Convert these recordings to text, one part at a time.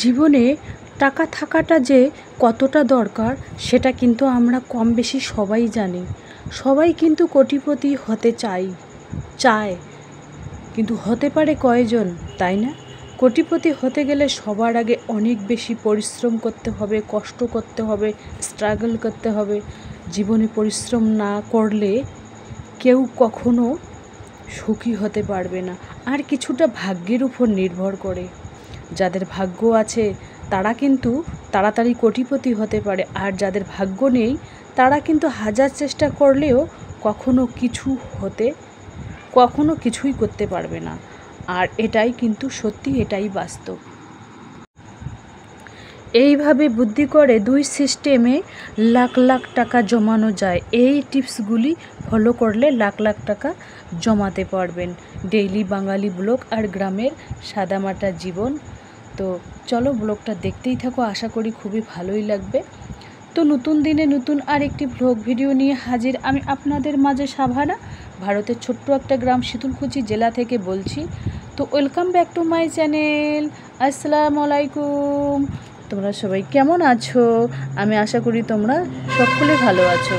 জীবনে টাকা থাকাটা যে কতটা দরকার সেটা কিন্তু আমরা কম বেশি সবাই জানি। সবাই কিন্তু কোটিপতি হতে চায়, কিন্তু হতে পারে কয়জন, তাই না? কোটিপতি হতে গেলে সবার আগে অনেক বেশি পরিশ্রম করতে হবে, কষ্ট করতে হবে, স্ট্রাগল করতে হবে। জীবনে পরিশ্রম না করলে কেউ কখনো সুখী হতে পারবে না। আর কিছুটা ভাগ্যের উপর নির্ভর করে। যাদের ভাগ্য আছে তারা কিন্তু তাড়াতাড়ি কোটিপতি হতে পারে, আর যাদের ভাগ্য নেই তারা কিন্তু হাজার চেষ্টা করলেও কখনো কিছুই করতে পারবে না। আর এটাই কিন্তু সত্যি, এটাই বাস্তব। এইভাবে বুদ্ধি করে দুই সিস্টেমে লাখ লাখ টাকা জমানো যায়। এই টিপসগুলি ফলো করলে লাখ লাখ টাকা জমাতে পারবেন। ডেইলি বাঙালি ব্লগ আর গ্রামের সাদামাটা জীবন। তো চলো ব্লগটা দেখতেই থাকো, আশা করি খুবই ভালোই লাগবে। তো নতুন দিনে নতুন আরেকটি ব্লগ ভিডিও নিয়ে হাজির আমি আপনাদের মাঝে সাভানা, ভারতের ছোট্ট একটা গ্রাম শীতলকুচি জেলা থেকে বলছি। তো welcome back to my channel. আসসালামু আলাইকুম। তোমরা সবাই কেমন আছো? আমি আশা করি তোমরা সকলে ভালো আছো।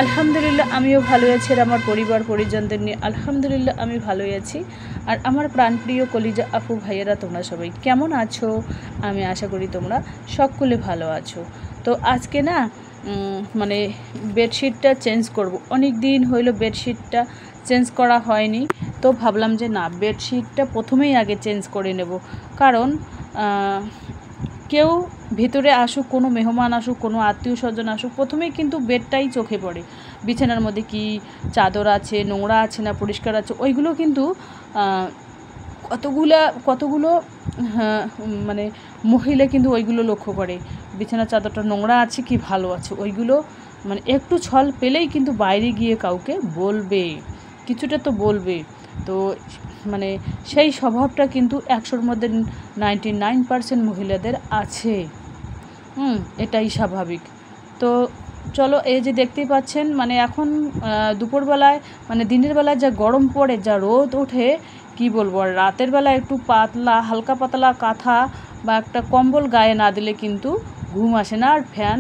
আলহামদুলিল্লাহ আমিও ভালো আছি, আর আমার পরিবার পরিজনদের নিয়ে আলহামদুলিল্লাহ আমি ভালোই আছি। আর আমার প্রাণপ্রিয় কলিজা আপু ভাইয়েরা তোমরা সবাই কেমন আছো? আমি আশা করি তোমরা সকলে ভালো আছো। তো আজকে না মানে বেডশিটটা চেঞ্জ করব। অনেক দিন হইলো বেডশিটটা চেঞ্জ করা হয়নি, তো ভাবলাম যে না, বেডশিটটা প্রথমেই আগে চেঞ্জ করে নেব। কারণ কেউ ভিতরে আসুক, কোনো মেহমান আসুক, কোনো আত্মীয় স্বজন আসুক, প্রথমেই কিন্তু বেডটাই চোখে পড়ে। বিছানার মধ্যে কি চাদর আছে, নোংরা আছে না পরিষ্কার আছে, ওইগুলো কিন্তু কতগুলো মানে মহিলা কিন্তু ওইগুলো লক্ষ্য করে। বিছানার চাদরটা নোংরা আছে কি ভালো আছে, ওইগুলো মানে একটু ছল পেলেই কিন্তু বাইরে গিয়ে কাউকে বলবে, কিছুটা তো বলবে। তো মানে সেই স্বভাবটা কিন্তু 100-র মধ্যে 99% মহিলাদের আছে। এটাই স্বাভাবিক। তো চলো, এই যে দেখতেই পাচ্ছেন, মানে এখন দুপুরবেলায় মানে দিনের বেলায় যা গরম পড়ে, যা রোদ ওঠে, কি বলবো। আর রাতের বেলা একটু হালকা পাতলা কাঁথা বা একটা কম্বল গায়ে না দিলে কিন্তু ঘুম আসে না, আর ফ্যান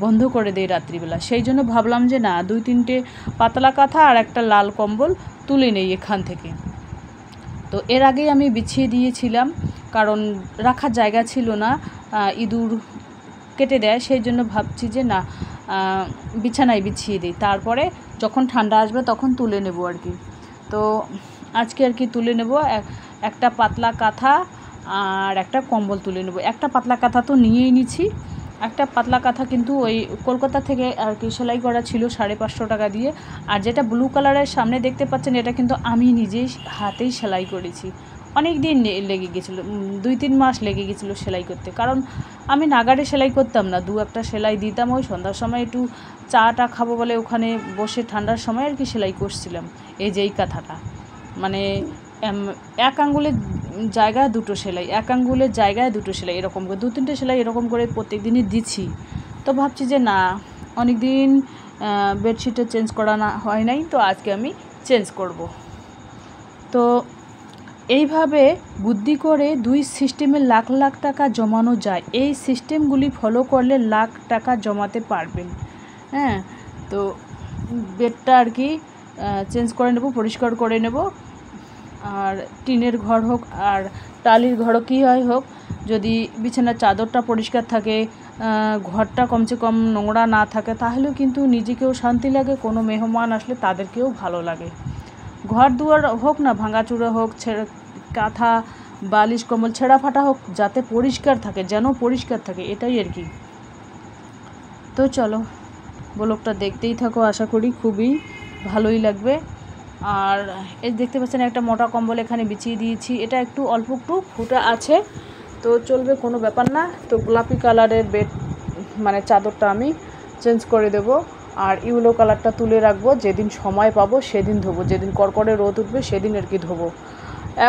বন্ধ করে দেয় রাত্রিবেলা। সেই জন্য ভাবলাম যে না, 2-3টে পাতলা কাঁথা আর একটা লাল কম্বল তুলে নেই এখান থেকে। তো এর আগেই আমি বিছিয়ে দিয়েছিলাম, কারণ রাখার জায়গা ছিল না, ইঁদুর কেটে দেয়। সেই জন্য ভাবছি যে না, বিছানায় বিছিয়ে দিই, তারপরে যখন ঠান্ডা আসবে তখন তুলে নেব আর কি। তো আজকে আর কি তুলে নেব একটা পাতলা কাঁথা আর একটা কম্বল তুলে নেব। একটা পাতলা কাঁথা তো নিয়েই নিচ্ছি। একটা পাতলা কাঁথা কিন্তু ওই কলকাতা থেকে আর কি সেলাই করা ছিল 550 টাকা দিয়ে। আর যেটা ব্লু কালারের সামনে দেখতে পাচ্ছেন, এটা কিন্তু আমি নিজেই হাতেই সেলাই করেছি। অনেক দিন লেগে গেছিলো, 2-3 মাস লেগে গেছিলো সেলাই করতে। কারণ আমি নাগারে সেলাই করতাম না, 2-একটা সেলাই দিতাম। ওই সন্ধ্যার সময় একটু চাটা খাবো বলে ওখানে বসে ঠান্ডার সময় আর কি সেলাই করছিলাম। এই যে এই কাঁথাটা, মানে এক আঙ্গুলের জায়গায় 2টো সেলাই, এক আঙ্গুলের জায়গায় 2টো সেলাই, এরকম করে 2-3টে সেলাই এরকম করে প্রত্যেক দিনই দিচ্ছি। তো ভাবছি যে না, অনেক দিন বেডশিটটা চেঞ্জ করা হয় নাই, তো আজকে আমি চেঞ্জ করব। তো এইভাবে বুদ্ধি করে দুই সিস্টেমে লাখ লাখ টাকা জমানো যায়। এই সিস্টেমগুলি ফলো করলে লাখ টাকা জমাতে পারবেন। হ্যাঁ, তো বেডটা আর কি চেঞ্জ করে নেব, পরিষ্কার করে নেব। আর টিনের ঘর হোক আর টালির ঘরও কী হোক, যদি বিছানার চাদরটা পরিষ্কার থাকে, ঘরটা কমসে কম নোংরা না থাকে, তাহলেও কিন্তু নিজেকেও শান্তি লাগে, কোনো মেহমান আসলে তাদেরকেও ভালো লাগে। ঘর দুয়ার হোক না ভাঙাচুরা হোক, কাঁথা বালিশ কম্বল ছেঁড়া ফাটা হোক, যাতে পরিষ্কার থাকে, যেন পরিষ্কার থাকে, এটাই আর কি। তো চলো ব্লগটা দেখতেই থাকো, আশা করি খুবই ভালোই লাগবে। আর এই দেখতে পাচ্ছেন একটা মোটা কম্বল এখানে বিছিয়ে দিয়েছি। এটা একটু অল্প একটু ফুটা আছে, তো চলবে, কোনো ব্যাপার না। তো গোলাপি কালারের বেড মানে চাদরটা আমি চেঞ্জ করে দেব, আর ইয়েলো কালারটা তুলে রাখবো। যেদিন সময় পাবো সেদিন ধোবো, যেদিন কড়কড়ে রোদ উঠবে সেদিন আর কি ধোবো।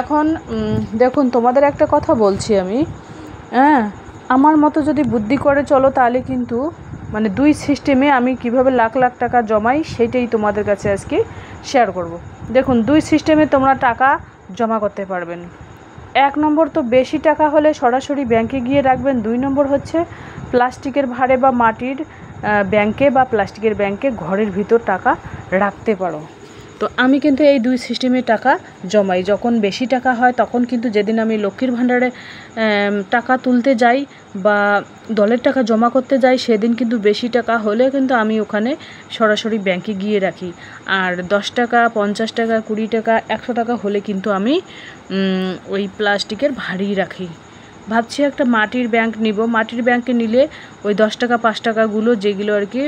এখন দেখুন, তোমাদের একটা কথা বলছি আমি, আমার মতো যদি বুদ্ধি করে চলো, তাহলে কিন্তু মানে দুই সিস্টেমে আমি কিভাবে লাখ লাখ টাকা জমাই সেইটাই তোমাদের কাছে আজকে শেয়ার করব। দেখুন, দুই সিস্টেমে তোমরা টাকা জমা করতে পারবেন। 1 নম্বর তো বেশি টাকা হলে সরাসরি ব্যাংকে গিয়ে রাখবেন। 2 নম্বর হচ্ছে প্লাস্টিকের ভাঁড়ে বা মাটির ব্যাংকে বা প্লাস্টিকের ব্যাংকে ঘরের ভিতর টাকা রাখতে পারো। তো আমি কিন্তু এই 2 সিস্টেমে টাকা জমাই। যখন বেশি টাকা হয় তখন কিন্তু যেদিন আমি লক্ষ্মীর ভাণ্ডারে টাকা তুলতে যাই বা দলের টাকা জমা করতে যাই, সেদিন কিন্তু বেশি টাকা হলে কিন্তু আমি ওখানে সরাসরি ব্যাংকে গিয়ে রাখি। আর 10 টাকা, 50 টাকা, 20 টাকা, 100 টাকা হলে কিন্তু আমি ওই প্লাস্টিকের ভাঁড়েই রাখি। ভাবছি একটা মাটির ব্যাংক নিব। মাটির ব্যাংকে নিলে ওই 10 টাকা 5 টাকাগুলো যেগুলো আর কি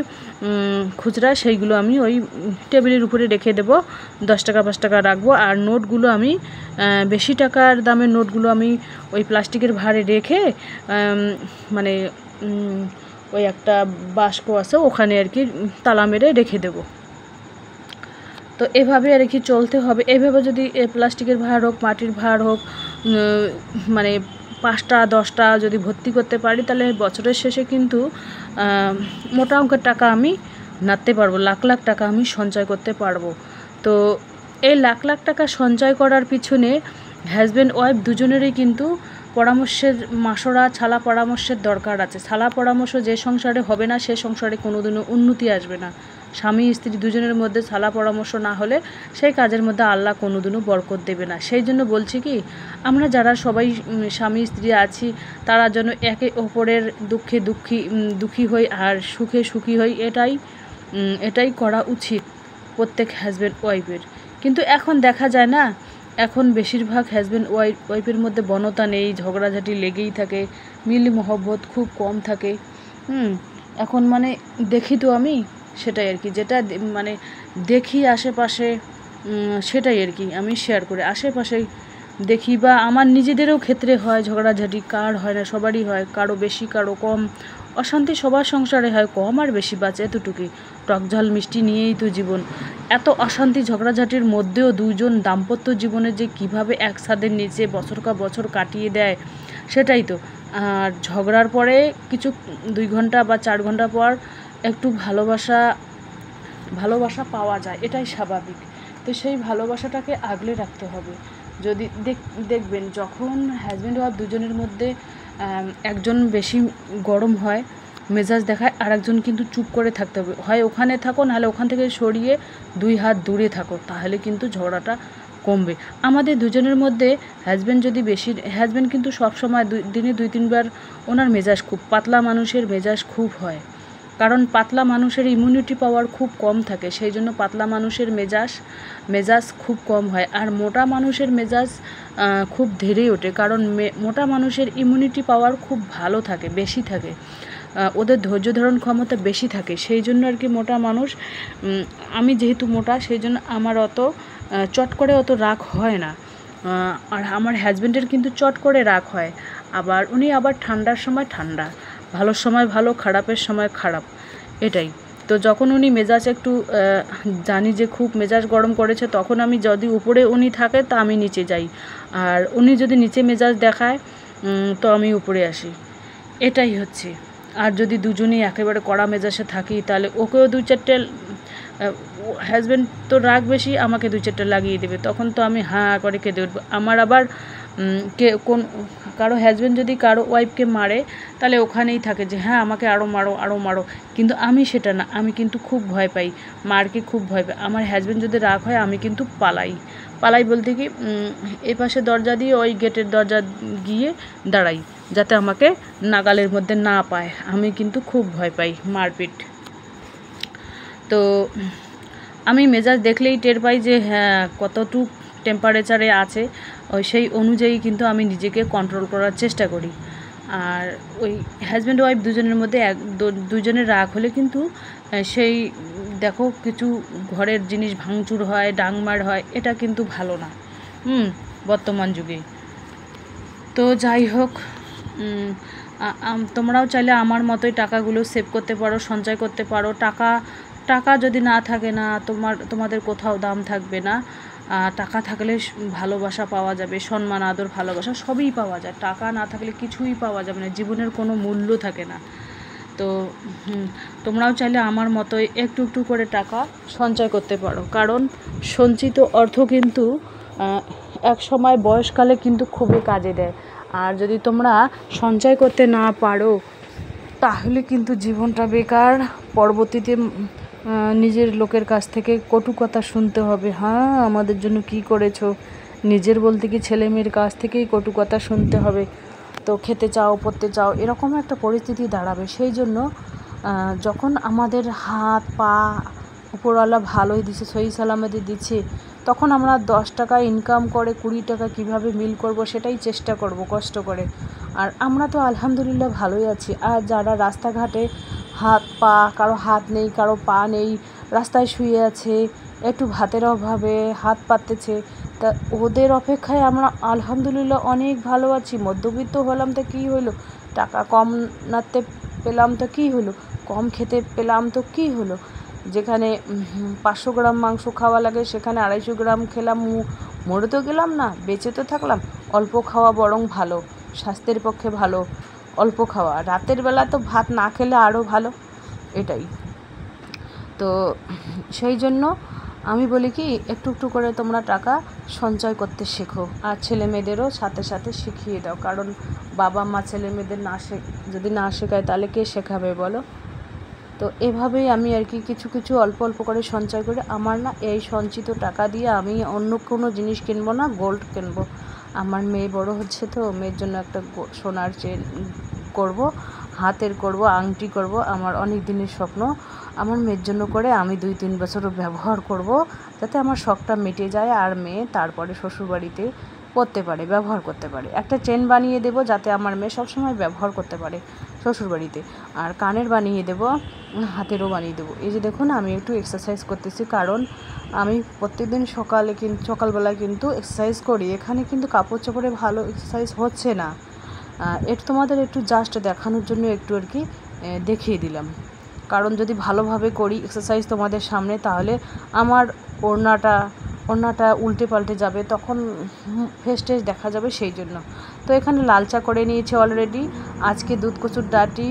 খুচরা, সেইগুলো আমি ওই টেবিলের উপরে রেখে দেবো। 10 টাকা 5 টাকা রাখবো। আর নোটগুলো আমি বেশি টাকার দামের নোটগুলো আমি ওই প্লাস্টিকের ভাঁড়ে রেখে মানে ওই একটা বাস্ক আছে ওখানে আর কি তালা মেরে রেখে দেবো। তো এভাবে আর কি চলতে হবে। এভাবে যদি প্লাস্টিকের ভাঁড় হোক, মাটির ভাঁড় হোক, মানে 5টা 10টা যদি ভর্তি করতে পারি, তাহলে বছরের শেষে কিন্তু মোটা অঙ্কের টাকা আমি নাড়তে পারবো, লাখ লাখ টাকা আমি সঞ্চয় করতে পারবো। তো এই লাখ লাখ টাকা সঞ্চয় করার পিছনে হাজব্যান্ড ওয়াইফ দুজনেরই কিন্তু পরামর্শের মাসোরা, ছালা পরামর্শের দরকার আছে। ছালা পরামর্শ যে সংসারে হবে না, সে সংসারে কোনোদিনও উন্নতি আসবে না। স্বামী স্ত্রী দুজনের মধ্যে ছালা পরামর্শ না হলে সেই কাজের মধ্যে আল্লাহ কোনোদিনও বরকত দেবে না। সেই জন্য বলছি কি, আমরা যারা সবাই স্বামী স্ত্রী আছি, তারা যেন একে অপরের দুঃখে দুঃখী হই আর সুখে সুখী হই, এটাই করা উচিত প্রত্যেক হাজব্যান্ড ওয়াইফের। কিন্তু এখন দেখা যায় না, এখন বেশিরভাগ হাজব্যান্ড ওয়াইফের মধ্যে বনতা নেই, ঝগড়াঝাটি লেগেই থাকে, মিল মহব্বত খুব কম থাকে। এখন মানে দেখি তো আমি সেটাই আর কি, যেটা মানে দেখি আশেপাশে, সেটাই আর কি আমি শেয়ার করি। আশেপাশে দেখি বা আমার নিজেদেরও ক্ষেত্রে হয় ঝগড়াঝাটি, কার হয় না, সবারই হয়, কারো বেশি কারো কম। অশান্তি সবার সংসারে হয়, কম আর বেশি বাঁচে এতটুকুই। টক ঝাল মিষ্টি নিয়েই তো জীবন। এত অশান্তি ঝগড়াঝাটির মধ্যেও দুজন দাম্পত্য জীবনে যে কিভাবে এক ছাদের নিচে বছর কাটিয়ে দেয়, সেটাই তো। আর ঝগড়ার পরে কিছু 2 ঘন্টা বা 4 ঘন্টা পর একটু ভালোবাসা পাওয়া যায়, এটাই স্বাভাবিক। তো সেই ভালোবাসাটাকে আগলে রাখতে হবে। যদি দেখবেন যখন হাজব্যান্ড ওয়াইফ দুজনের মধ্যে একজন বেশি গরম হয়, মেজাজ দেখায়, আর একজন কিন্তু চুপ করে থাকতে হবে। হয় ওখানে থাকো, নাহলে ওখান থেকে সরিয়ে 2 হাত দূরে থাকো, তাহলে কিন্তু ঝগড়াটা কমবে। আমাদের দুজনের মধ্যে হাজব্যান্ড কিন্তু সবসময় দিনে 2-3 বার ওনার মেজাজ খুব পাতলা, মানুষের মেজাজ খুব হয়। কারণ পাতলা মানুষের ইমিউনিটি পাওয়ার খুব কম থাকে, সেই জন্য পাতলা মানুষের মেজাজ খুব কম হয়। আর মোটা মানুষের মেজাজ খুব ধীরে ওঠে, কারণ মোটা মানুষের ইমিউনিটি পাওয়ার খুব ভালো থাকে, বেশি থাকে, ওদের ধৈর্য ধারণ ক্ষমতা বেশি থাকে। সেই জন্য আর কি মোটা মানুষ, আমি যেহেতু মোটা, সেই জন্য আমার অত চট করে অত রাগ হয় না। আর আমার হাজব্যান্ডের কিন্তু চট করে রাগ হয়। আবার উনি ঠান্ডার সময় ঠান্ডা, ভালোর সময় ভালো, খারাপের সময় খারাপ, এটাই। তো যখন উনি মেজাজ একটু জানি যে খুব মেজাজ গরম করেছে, তখন আমি যদি উপরে উনি থাকে তা আমি নিচে যাই, আর উনি যদি নিচে মেজাজ দেখায় তো আমি উপরে আসি, এটাই হচ্ছে। আর যদি দুজনেই একেবারে কড়া মেজাজে থাকি, তাহলে ওকেও 2-4টে, হাজব্যান্ড তো রাগ বেশি, আমাকে 2-4টে লাগিয়ে দেবে, তখন তো আমি হাঁ করে কেঁদে উঠবো। আমার আবার কারো হাজব্যান্ড যদি কারো ওয়াইফকে মারে, তাহলে ওখানেই থাকে যে হ্যাঁ আমাকে আরও মারো। কিন্তু আমি সেটা না, আমি কিন্তু খুব ভয় পাই, মারকে খুব ভয় পাই। আমার হাজব্যান্ড যদি রাগ হয়, আমি কিন্তু পালাই বলতে কি, এই পাশে দরজা দিয়ে ওই গেটের দরজা গিয়ে দাঁড়াই, যাতে আমাকে নাগালের মধ্যে না পায়। আমি কিন্তু খুব ভয় পাই মারপিট। তো আমি মেজাজ দেখলেই টের পাই যে হ্যাঁ কতটুক টেম্পারেচারে আছে, সেই অনুযায়ী কিন্তু আমি নিজেকে কন্ট্রোল করার চেষ্টা করি। আর ওই হাজব্যান্ড ওয়াইফ দুজনের মধ্যে দুজনের রাগ হলে কিন্তু সেই দেখো কিছু ঘরের জিনিস ভাঙচুর হয়, ডাংমার হয়, এটা কিন্তু ভালো না বর্তমান যুগে। তো যাই হোক, তোমরাও চাইলে আমার মতোই টাকাগুলো সেভ করতে পারো, সঞ্চয় করতে পারো। টাকা যদি না থাকে না, তোমাদের কোথাও দাম থাকবে না। টাকা থাকলে ভালোবাসা পাওয়া যাবে, সম্মান আদর ভালোবাসা সবই পাওয়া যায়। টাকা না থাকলে কিছুই পাওয়া যাবে না, জীবনের কোনো মূল্য থাকে না। তো তোমরাও চাইলে আমার মতোই একটু একটু করে টাকা সঞ্চয় করতে পারো, কারণ সঞ্চিত অর্থ কিন্তু এক সময় বয়সকালে কিন্তু খুবই কাজে দেয়। আর যদি তোমরা সঞ্চয় করতে না পারো তাহলে কিন্তু জীবনটা বেকার। পরবর্তীতে নিজের লোকের কাছ থেকে কটু কথা শুনতে হবে, হ্যাঁ আমাদের জন্য কি করেছো। নিজের বলতে কি ছেলে মেয়ের কাছ থেকেই কটু কথা শুনতে হবে। তো খেতে চাও পরতে চাও এরকম একটা পরিস্থিতি দাঁড়াবে। সেই জন্য যখন আমাদের হাত পা উপরওয়ালা ভালোই দিচ্ছে, সহি সালামতি দিচ্ছে, তখন আমরা 10 টাকা ইনকাম করে 20 টাকা কীভাবে মিল করব সেটাই চেষ্টা করব কষ্ট করে। আর আমরা তো আলহামদুলিল্লাহ ভালোই আছি। আর যারা রাস্তাঘাটে হাত পা, কারো হাত নেই কারো পা নেই, রাস্তায় শুয়ে আছে, একটু ভাতের অভাবে হাত পাততেছে, তা ওদের অপেক্ষায় আমরা আলহামদুলিল্লাহ অনেক ভালো আছি। মধ্যবিত্ত হলাম তো কী হলো, টাকা কম নাড়তে পেলাম তো কী হলো, কম খেতে পেলাম তো কী হলো। যেখানে 500 গ্রাম মাংস খাওয়া লাগে সেখানে 250 গ্রাম খেলাম, মরে তো গেলাম না, বেঁচে তো থাকলাম। অল্প খাওয়া বরং ভালো, স্বাস্থ্যের পক্ষে ভালো অল্প খাওয়া। রাতের বেলা তো ভাত না খেলে আরও ভালো, এটাই তো। সেই জন্য আমি বলি কি, একটু একটু করে তোমরা টাকা সঞ্চয় করতে শেখো। আর ছেলে মেয়েদেরও সাথে সাথে শিখিয়ে দাও, কারণ বাবা মা ছেলে মেয়েদের যদি না শেখায় তাহলে কে শেখাবে বলো। তো এভাবেই আমি আর কি কিছু কিছু অল্প অল্প করে সঞ্চয় করে, আমার না এই সঞ্চিত টাকা দিয়ে আমি অন্য কোনো জিনিস কিনবো না, গোল্ড কিনবো। আমার মেয়ে বড় হচ্ছে, তো মেয়ের জন্য একটা সোনার চেন করব, হাতের করব, আংটি করব। আমার অনেক দিনের স্বপ্ন, আমার মেয়ের জন্য করে আমি 2-3 বছরও ব্যবহার করব, যাতে আমার শখটা মিটে যায় আর মেয়ে তারপরে শ্বশুরবাড়িতে করতে পারে, ব্যবহার করতে পারে। একটা চেন বানিয়ে দেবো যাতে আমার মেয়ে সবসময় ব্যবহার করতে পারে শ্বশুরবাড়িতে। আর কানের বানিয়ে দেবো, হাতেরও বানিয়ে দেবো। এই যে দেখুন আমি একটু এক্সারসাইজ করতেছি, কারণ আমি প্রত্যেকদিন সকালবেলায় কিন্তু এক্সারসাইজ করি। এখানে কিন্তু কাপড় চোপড়ে ভালো এক্সারসাইজ হচ্ছে না, এটা তোমাদের একটু জাস্ট দেখানোর জন্য একটু আর কি দেখিয়ে দিলাম। কারণ যদি ভালোভাবে করি এক্সারসাইজ তোমাদের সামনে, তাহলে আমার ওড়নাটা উল্টে পাল্টে যাবে, তখন ফেস টেস দেখা যাবে, সেই জন্য। তো এখানে লাল চা করে নিয়েছি অলরেডি। আজকে দুধ কচুর ডাঁটি,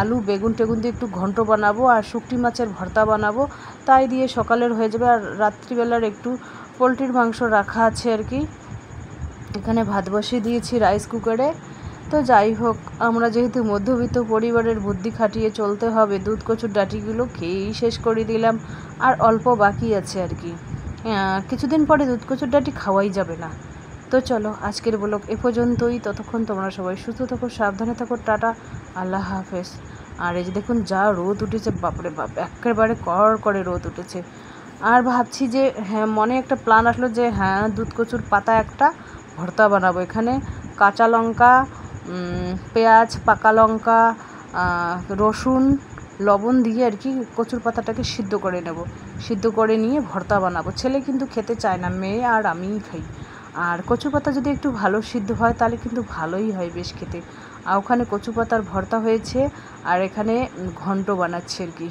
আলু বেগুন টেগুন দিয়ে একটু ঘন্ট বানাবো, আর শুকটি মাছের ভর্তা বানাবো, তাই দিয়ে সকালের হয়ে যাবে। আর রাত্রিবেলার একটু পোলট্রির মাংস রাখা আছে আর কি। এখানে ভাত বসিয়ে দিয়েছি রাইস কুকারে। তো যাই হোক, আমরা যেহেতু মধ্যবিত্ত পরিবারের, বুদ্ধি খাটিয়ে চলতে হবে। দুধ কচুর ডাঁটিগুলো খেয়েই শেষ করে দিলাম, আর অল্প বাকি আছে আর কি। কিছুদিন পরে দুধ কচুর ডাঁটি খাওয়াই যাবে না। তো চলো আজকের ব্লগ এ পর্যন্তই। ততক্ষণ তোমরা সবাই সুস্থ থাকো, সাবধানে থাকো, টাটা, আল্লাহ হাফেজ। আর এই যে দেখুন যা রোদ উঠেছে, বাপরে বাপ, একেবারে কড় করে রোদ উঠেছে। আর ভাবছি যে হ্যাঁ, মনে একটা প্ল্যান আসলো যে হ্যাঁ দুধ কচুর পাতা একটা ভর্তা বানাবো। এখানে কাঁচা লঙ্কা, পেঁয়াজ, পাকা লঙ্কা, রসুন, লবণ দিয়ে আর কি কচুর পাতাটাকে সিদ্ধ করে নেব। সিদ্ধ করে নিয়ে ভর্তা বানাবো। ছেলে কিন্তু খেতে চায় না, মেয়ে আর আমিই খাই। আর কচু পাতা যদি একটু ভালো সিদ্ধ হয় তাহলে কিন্তু ভালোই হয় বেশ খেতে। আর ওখানে কচু পাতার ভর্তা হয়েছে, আর এখানে ঘন্ট বানাচ্ছে আর কি।